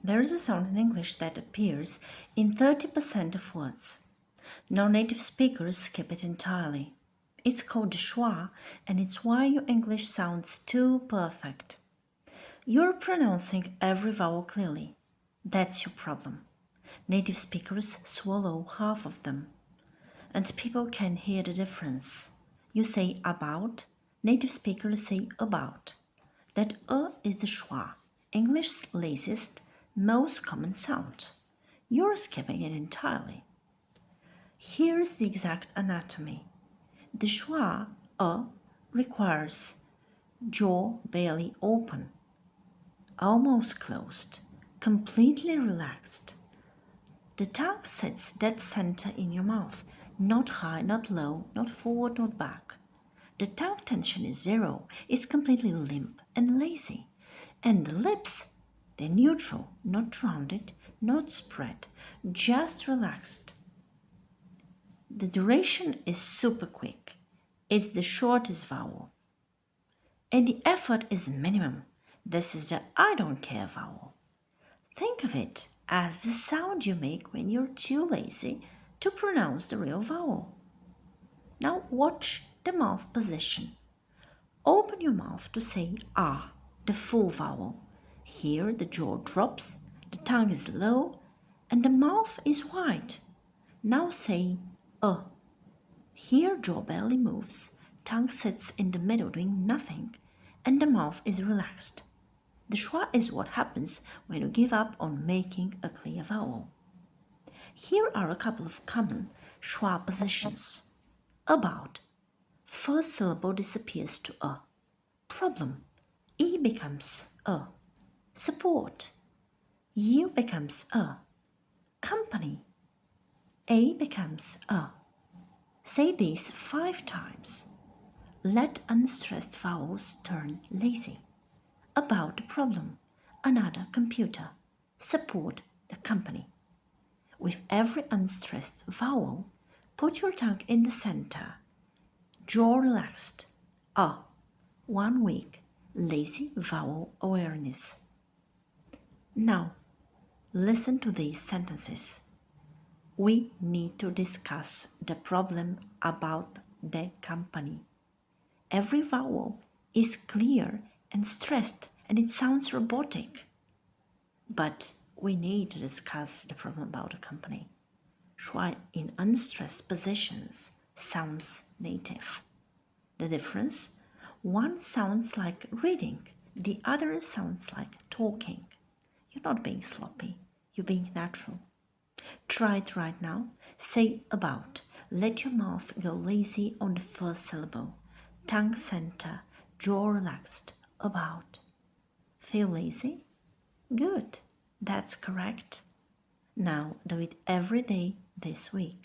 There is a sound in English that appears in 30% of words. Non-native speakers skip it entirely. It's called the schwa, and it's why your English sounds too perfect. You're pronouncing every vowel clearly. That's your problem. Native speakers swallow half of them, and people can hear the difference. You say about, native speakers say about. That is the schwa, English's laziest, most common sound. You're skipping it entirely. Here's the exact anatomy. The schwa requires jaw barely open, almost closed, completely relaxed. The tongue sits dead center in your mouth, not high, not low, not forward, not back. The tongue tension is zero, it's completely limp and lazy. And the lips, they're neutral, not rounded, not spread, just relaxed. The duration is super quick. It's the shortest vowel. And the effort is minimum. This is the I don't care vowel. Think of it as the sound you make when you're too lazy to pronounce the real vowel. Now watch the mouth position. Open your mouth to say ah, the full vowel. Here the jaw drops, the tongue is low, and the mouth is wide. Now say Here jaw barely moves, tongue sits in the middle doing nothing, and the mouth is relaxed. The schwa is what happens when you give up on making a clear vowel. Here are a couple of common schwa positions. About. First syllable disappears to a. Problem. E becomes a. Support. U becomes a. Company. A becomes a. Say these 5 times. Let unstressed vowels turn lazy. About the problem. Another computer. Support the company. With every unstressed vowel, put your tongue in the center. Jaw relaxed. 1 week. Lazy vowel awareness. Now, listen to these sentences. We need to discuss the problem about the company. Every vowel is clear and stressed and it sounds robotic. But we need to discuss the problem about the company. Schwa in unstressed positions sounds native. The difference? One sounds like reading, the other sounds like talking. You're not being sloppy, you're being natural. Try it right now. Say about. Let your mouth go lazy on the first syllable. Tongue center, jaw relaxed. About. Feel lazy? Good. That's correct. Now do it every day this week.